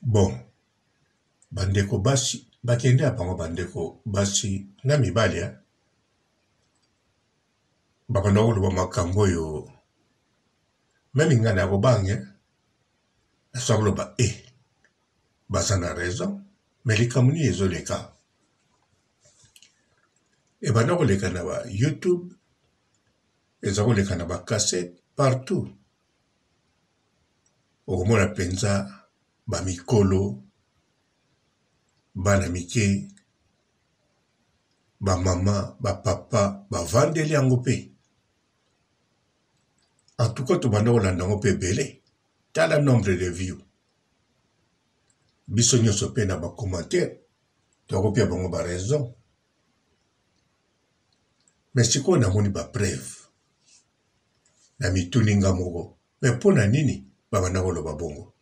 Bon, bandeko basi, bakende apango bandeko basi, na mibali ya. Bakanda koloba makambo yo. Même ngana ko bange, asa koloba baza na raison, mais likambo ni ezoleka. E banda koleka na ba YouTube, eza koleka na ba cassette partout. Okomona penza ba mikolo, bana mike, ba mama, ba papa, ba vandeli yango pe. En tout cas, to banda kolanda yango pe belé. Tala nombre de views. Biso nyonso pe na ba commentaire. Tokopia bango ba raison. Mais siko namoni ba preuve. Na mituni nga moko. Mais pona nini babanda koloba bongo.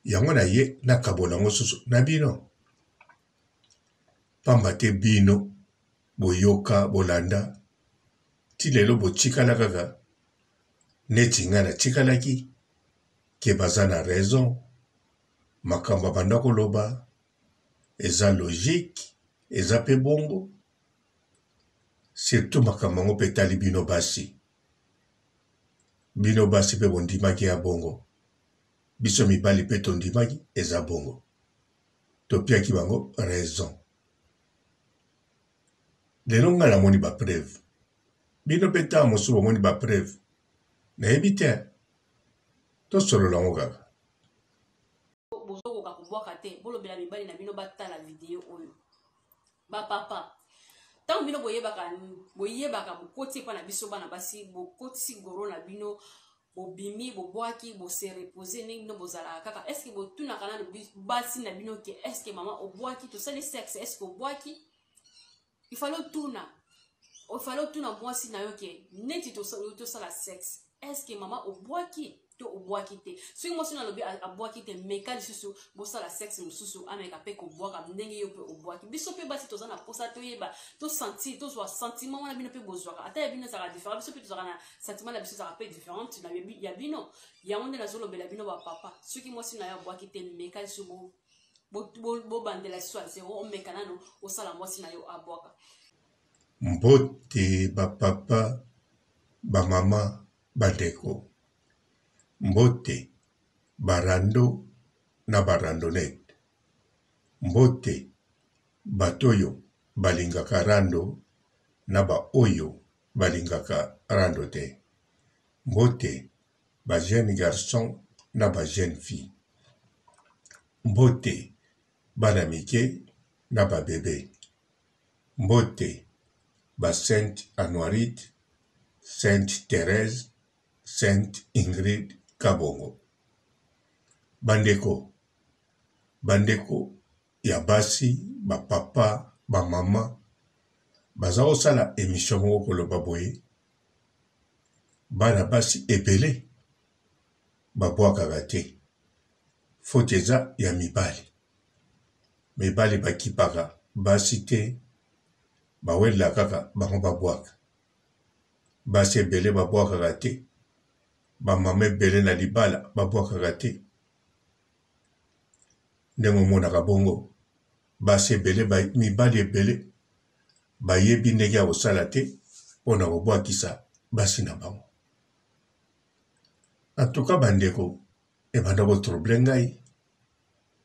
Yango na ye na kabola ngo susu na bino. Pamba te bino boyoka bolanda ti lelo botikala kaka neti nga na tikalaki ke baza na raison makambo banda koloba eza logique eza pe bongo surtout makambo ngo pe tali bino basi pe bondimaki ya bongo biso mibali pe tondimaki eza bongo topiaki bango raison lelo nga na moni ba preuve bino pe ta mosubo moni ba preuve na ebite to solo la ngaka bozo ko kubwaka te bolobela mibali na bino batala video oyo ba papa tant bino boyebaka bokoti pa na biso bana basi bokoti goro na bino bobimi bobwaki bose reposer ndenge bino bozala kaka est-ce que botuna kana basi na bino ke est-ce que mama obwaki to sali sexe est-ce que obwaki il fallait tuna mwasi na yo ke neti to sala sexe est-ce que mama obwaki to obwaki te soki mwasi na lobi abwaki te meka lisusu bosala sexe mosusu ameka pe kobwaka ndenge yo pe obwaki biso pe basi toza na posa toyeba tosentir tozwa sentiment wana bino pe bozwaka ata ya bino ezalaka différent biso pe tozalaka na sentiment na biso ezalaka pe différente na ya bino yango nde nazolobela bino bapapa soki mwasi na yo abwaki te meka lisusu bobandela lisusu ya zero omeka nano osala mwasi na yo abwaka mbote bapapa bamama bandeko mbote barando na barandonete mbote batoyo balingaka rando na ba oyo balingaka rando te mbote ba jeune garçon na ba jeune fille mbote bana mike na ba bebe mbote ba Sainte Anoirite Sainte Thérèse Sainte Ingrid Kabongo bandeko ya basi ba papa ba mama baza osala émission moko koloba boye bana basi ebele babwakaka te faute eza ya mibali bakipaka basi te bawela kaka bango babwaka basi ebele babwakaka te bamama ebele na libala babwakaka te ndenge omonaka bongo basi ebele mibali ebele bayebi ndenge ya kosala te mpona kobwakisa basi na bango antuka bandeko ebanda kotrouble ngai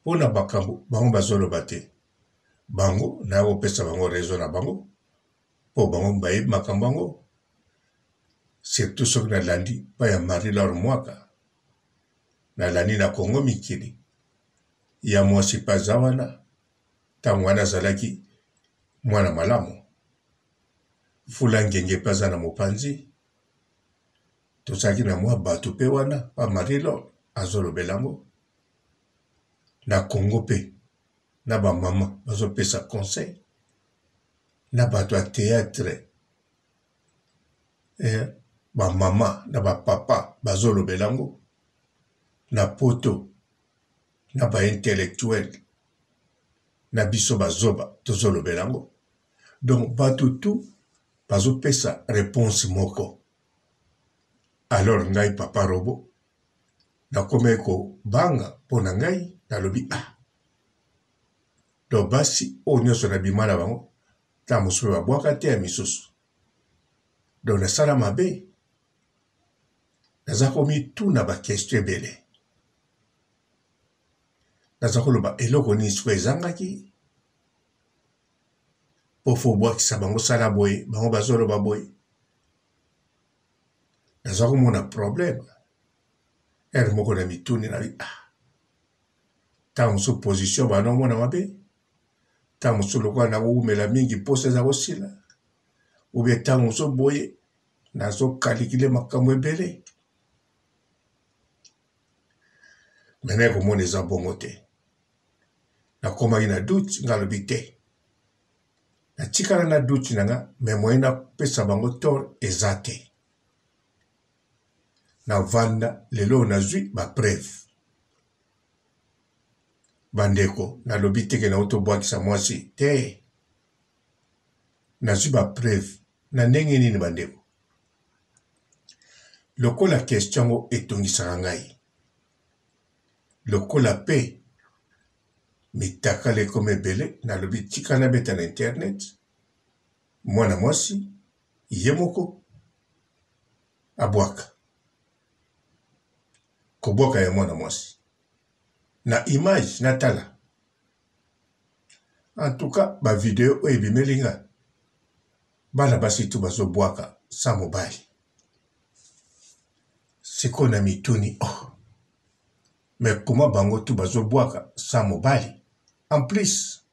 mpona makambo bango bazoloba te bango naye kopesa bango raison na bango mpo bango bayebi makambo yango surtout soki nalandi pa ya Marie-Laure Mwaka nalandi na Kongo mikili ya mwasi paza wana ntango wana azalaki mwana malamu fula ngenge paza na mopanzi tozalaki na mwa bato pe wana pa Marie-Laure azolobela yango na Kongo pe na bamama bazopesa conseil na bato ya théâtre bamama na bapapa bazolobela yango na poto na baintellectuel na biso bazoba tozolobela yango donc bato tu bazopesa réponse moko alors ngai papa robo nakomeki kobanga mpo na ngai nalobi donc basi oyo nyonso na bima na bango ntango mosusu mpe babwaka te ya misusu donc nasala mabe naza komituna bakestio ebele naza koloba eloko nini sikoyo ezangaki mpo fo obwakisa bango sala boye bango bazoloba boye naza komona problème ere moko na mituni nabi ntango mosusu position banomona mabe ntango mosusu lokola nakokumela mingi mposa eza kosila ubie ntango mosusu boye nazokalikile makambo ebele mena ekomona eza bongo te nakomaki na doute nga lobi te natikala na doute na nga me moye napesa bango tort eza te navanda lelo nazwi bapreuve bandeko nalobi teke nauti obwakisa mwasi te nazwi bapreuve na ndenge nini bandeko lokola question ngo etongisaka ngai lokola pe mitakala ekoma ebele nalobi tika nabeta na internet mwana mwasi ye moko abwaka kobwaka ya mwana mwasi na image natala en tout cas bavideo oyo ebimeli nga bana basi tu bazobwaka sa mobali sikoyo na mituni me koma bango tu bazobwaka sa mobali en plus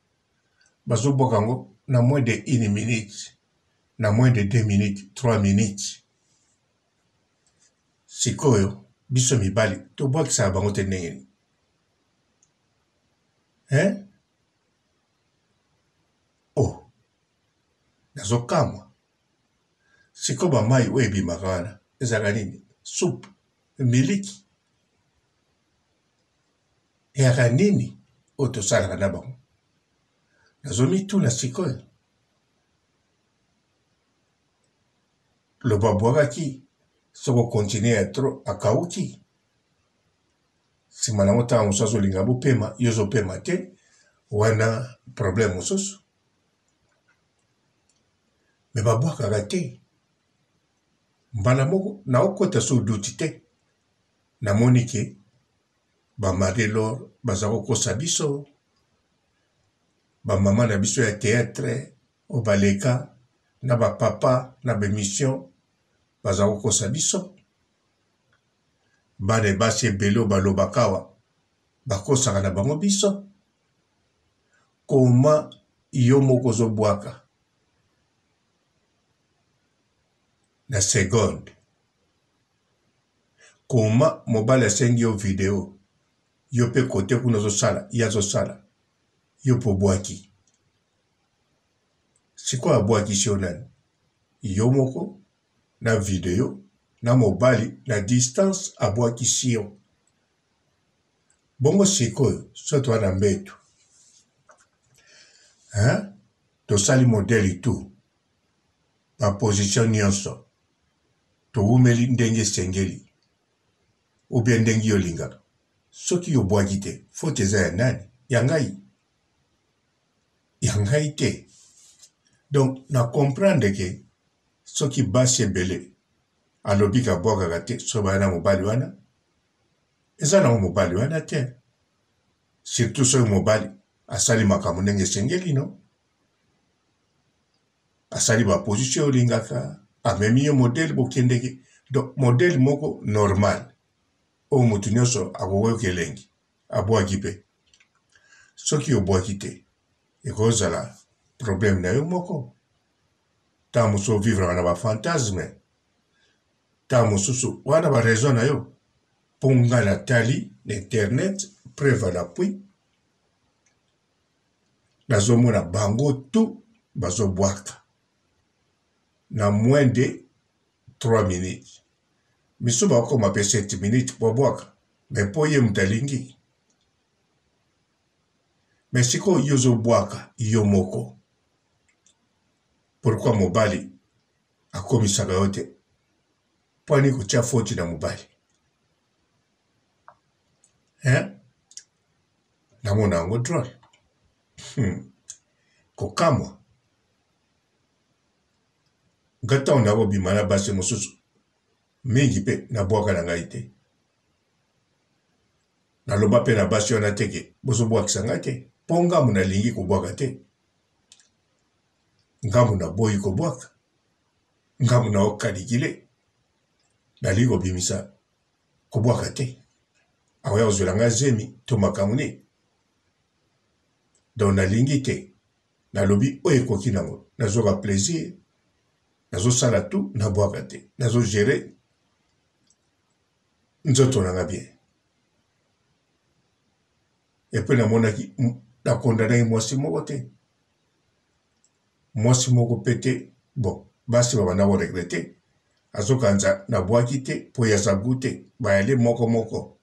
bazobwaka yango na moins de 1 minute na moins de 2 minutes 3 minutes sikoyo biso mibali tobwakisaka bango te ndenge nini nazokamwa sikoyo bamai oyo ebimaka wana ezalaka nini supu miliki eyaka nini oyo tosalaka na bango nazomituna sikoyo loba bwakaki soko kontinue ya tro akauki nsima nango ntango mosusu azolinga bopema yo ozopema te wana problème mosusu me babwakaka te mbala moko naokota so duti te namoni ke bamari lor baza kokosa biso bamama na biso ya théâtre oyo baleka na bapapa na bemission baza kokosa biso bana basi ebele oyo balobaka awa bakosaka na bango biso koma yo moko ozobwaka na seconde koma mobali asengi yo video yo mpe kote kuna ozosala ye azosala yo mpo obwaki sikoyo abwakisi yo nani yo moko na video na mobali na distance abwakisi yo bongo sikoyo so towana mbetu tosali modele tu baposition nyonso towumeli ndenge esengeli ubie ndenge yolingaka soki yobwaki te faute eza ya nani ya ngai te donc na comprendre ke soki basi ebele alobi kabwakaka te so baya na mobali wana eza nango mobali wana te surtout soki mobali asali makambo ndenge esengeli no asali baposition olingaka amemi yo modele bokendeki donc modele moko normal oyo motu nyonso akokoyoka elengi abwaki mpe soki obwaki te ekozala problème na yo moko ntango mosusu ovivraka na bafantasme ntango mosusu wana baraison na yo mpo nga natali na internet preuve à l'appui nazomona bango tu bazobwaka na moins de 3 minutes miso bakoma mpe 7 minutes po bwaka me mpo ye moto alingi me sikoyo yo ozobwaka yo moko pourkui mobali akomisaka yo te mpo ani kotia foti na mobali namona yango drôle. Kokamwa ngata on abo bimana basi mosusu mingi pe na bwaka na ngai te. Naloba pe na basi wana teke bozo bwakisa ngai te mpo ngambu nalingi kobwaka te. Ngambu na boyi kobwaka, ngambu na okalikile nalingi kobimisa kobwaka te. Awa ya ozwela ngai zemi to makambo nini. Donc nalingi te, nalobi oyo ekoki nango nazoka plaisir, nazosala tu nabwaka te, nazogere nzoto nanga bien. Epe namonaki nakondanaki mwasi moko te. Mwasi moko pe te, bon basi babanda koregrete azokanza nabwaki te po yaza gu te, bayale moko moko.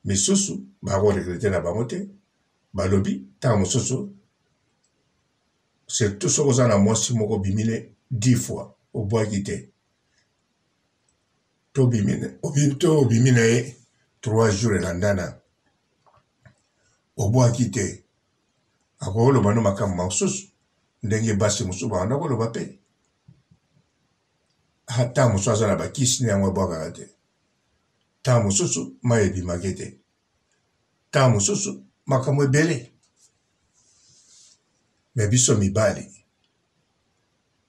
Misusu bakoregrete na bango te, balobi ntango mosusu surtout soki oza na mwasi moko bimine 10 fois obwaki te, to obimi na ye 3 jours elandana obwaki te, akoloba no makambo mosusu ndenge basi mosusu bakanda koloba pe. Ntango mosusu aza na bakisi na yango abwakaka te, ntango mosusu mai ebimaki te, ntango mosusu makambo ebele. Me biso mibali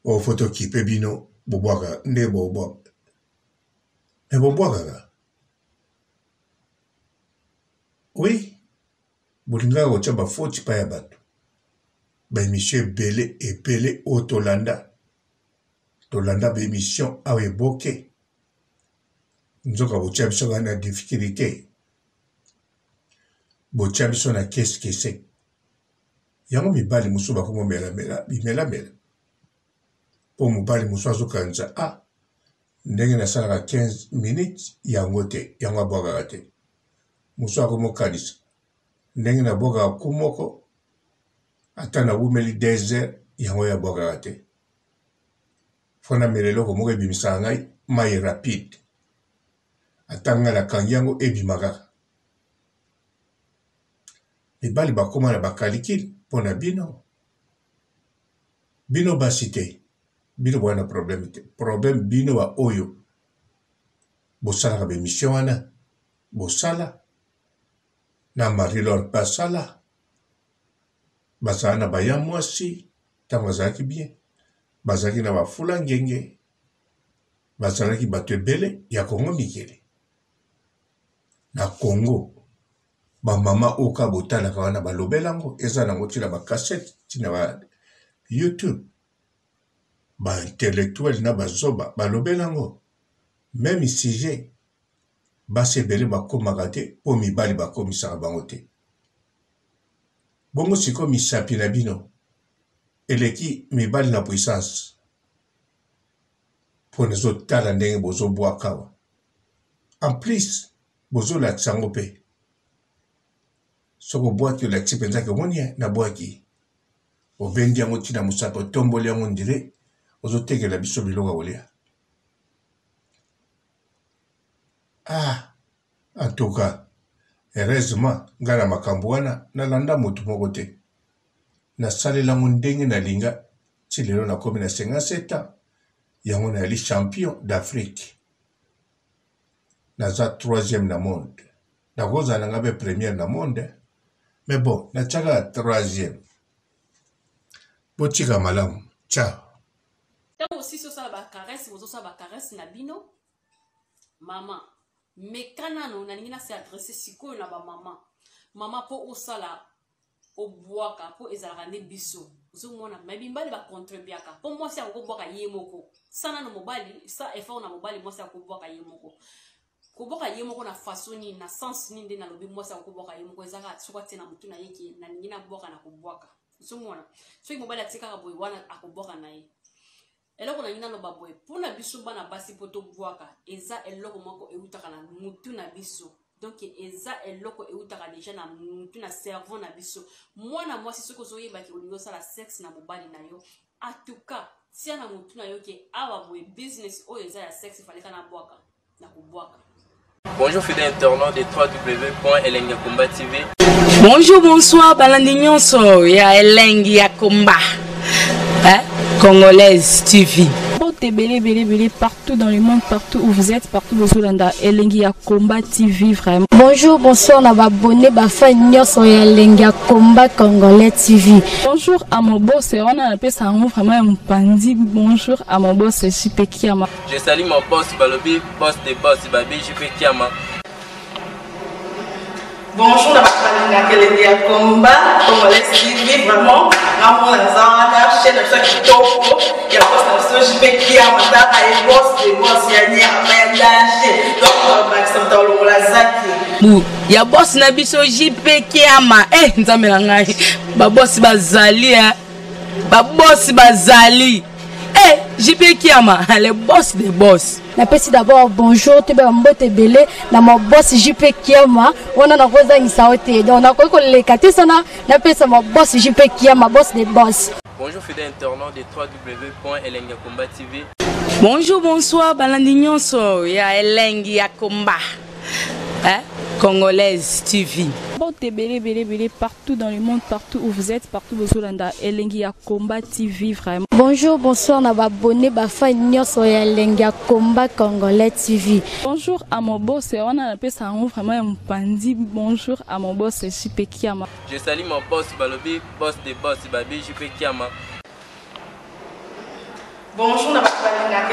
o foto kipe bino bobwaka nde bobwaka. Me bobwakaka. Oui, bolingaka kotia bafoti pa ya bato. Baémission ebele oyo tolanda baémission awa eboke. Nzoka botia biso kaka na difficulté, botia biso na kese. Yango mibali mosusu bakomo bimelamela mpo mobali mosusu azokanisa ndenge nasalaka 15 minutes yango te, yango abwakaka te. Mosusu akomokanisa ndenge nabwakaka ku moko ata nawumeli 2 heures yango yabwakaka te. Fo namela eloko moko ebimisaka ngai mai rapide, ata ngai nakangi yango ebima kaka. Mibali bakoma na bakalikile mpo na bino. Bino basi te, bino bwana problème te. Problème bino ba oyo bosalaka bémission wana bosala na Marie-Laure basala bazala na baya mwasi ntango bazalaki bien, bazalaki na bafula ngenge, bazalaki bato ebele ya Kongo mikele. Na Kongo bamama oka botalaka wana balobelango eza nango tina bakasete tina ba YouTube, ba-intellectuel na bazoba balobelango. Même sujet basi ebele bakomaka te mpo mibali bakomisaka bango te. Bongo siko misapi na bino eleki mibali na puissance mpo nezotala ndenge bozobwakawa. En plus bozolakisa yango mpe soko obwaki olakisi mpenzaki omoni nabwaki obendi yango ntina mosapi otomboli yango ndire ozotekela biso biloko ya kolia. En tout cas heureusement ngai na makambo wana nalanda motu moko te, nasalelango ndenge nalinga ti lelo nakomi na 57 ans yango nayali champion d'Afrique. Naza 3e na monde, nakozala nanga mpe première na monde, mais bon natiaka 3e. Botika malamu. Ciao. Tant aussi ça ba caresse, vous ça ba caresse na bino. Maman, mais kanano na ningina se adresser sikoyo na ba maman. Maman po osala obwaka po ezalaka ne biso. Ozomona mabimbali ba contribuaka. Po moi si akobwaka ye moko. Sana no mobali, sa effort na mobali moi si akobwaka ye moko. Koboka ye moko na façon ni na sens ni nde na lobi moi si akobwaka ye moko ezaka tsokati na mutu na yeki na ningina bwaka na kobwaka. Ozomona. Soki mobali atikaka boy wana akobwaka na ye. Eloko na ngina loba boy pona biso bana basi poto bwaka eza eloko moko eutaka na mutu na biso. Donc eza eloko eutaka déjà na mutu na cerveau na biso. Mwana mwasi soko zoyeba ki olingo sala sexe na mobali na yo. En tout cas, si ana mutu na yo ke awa boy business o eza ya sexe faleka na bwaka na kubwaka. Bonjour fidèles internautes de www.elengiakomba TV. Bonjour, bonsoir, balandi nyonso ya Elengi ya Komba, Congolaise TV. Belé partout dans le monde, partout où vous êtes, partout où vous êtes, Elengi ya Komba TV vraiment. Bonjour, bonsoir, on va abonné bafa nyonso ya Elengi ya Komba Congolais TV. Bonjour à mon boss, on a appelé ça vraiment un pandi. Bonjour à mon boss, JP Kiama. Je salue mon boss Balobi, boss des boss Babi, JP Kiama. Bonjour, on a Elengi ya Komba Congolais TV vraiment. Ramon Lazana, chaîne de qui topo, il y a pas de JP Kiama, et boss des boss, il y a ni à danger. Donc, on va s'entendre la zaki. Ya boss na biso JP Kiama, nzambe na ngai. Ba boss bazali, ba boss bazali. JP Kiama, le boss des boss. Napesi d'abord bonjour, tu es mbote belé, na mon boss JP Kiama, on a na rosa insaote. Donc on a quoi que les katisana, napesi mon boss JP Kiama, boss des boss. Bonjour fidèles internautes de www.elengiakomba TV. Bonjour, bonsoir, balandi nyonso ya Elengi ya Komba, Congolaise TV. Belé partout dans le monde, partout où vous êtes, partout où vous êtes, Elengi ya Komba TV vraiment. Bonjour, bonsoir, on va abonné bafa nyonso ya Elengi ya Komba Congolais TV. Bonjour à mon boss, on a appelé ça vraiment un pandi. Bonjour à mon boss, JP Kiama. Je salue mon boss Balobi, boss des boss Babi, JP Kiama. Bonjour, on a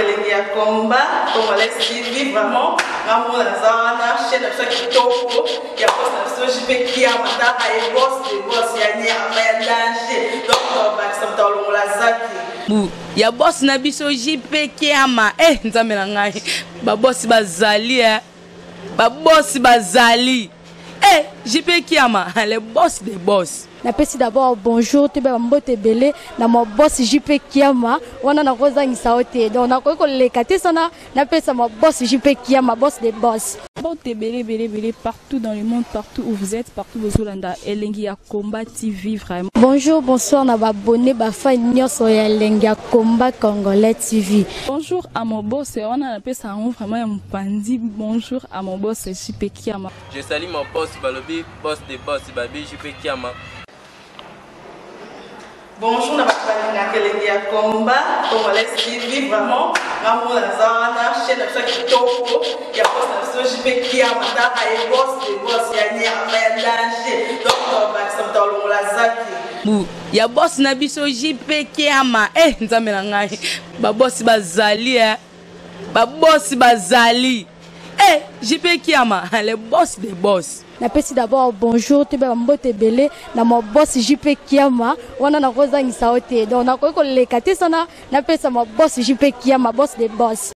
Elengi ya Komba Congolais TV vraiment. Ramon Lazana, chaîne de qui topo, il y a pas de JP Kiama, et boss des boss, il y a ni à danger. Donc, on va s'entendre la zaki. Ya boss na biso JP Kiama, nzambe na ngai. Ba boss bazali, ba boss bazali. JP Kiama, le boss des boss. Napesi d'abord bonjour, tu es mbote belé, na mon boss JP Kiama, on a na rosa insaote. Donc on a quoi que les katisana, napesi mon boss JP Kiama, boss des boss. Belé partout dans le monde, partout où vous êtes, partout où vous êtes, Elengi ya Komba TV vraiment. Bonjour, bonsoir, on va abonné bafa nyonso ya Elengi ya Komba Congolais TV. Bonjour à mon boss, on a appelé ça vraiment un pandi. Bonjour à mon boss, JP Kiama. Je salue mon boss Balobi, boss des boss Babi, JP Kiama. Bonjour, on a Elengi ya Komba Congolais TV vraiment. Ramon Lazana, chaîne de qui topo, il y a pas de JP Kiama, et boss des boss, il y a ni à danger. Donc, on va s'entendre la zaki. Ya boss na biso JP Kiama, nzambe na ngai. Ba boss bazali, ba boss bazali. JP Kiama, le boss des boss. Napesi d'abord bonjour, tu es mbote belé, na mon boss JP Kiama, on a na rosa insaote. Donc on a quoi que les katisana, napesi mon boss JP Kiama, boss des boss.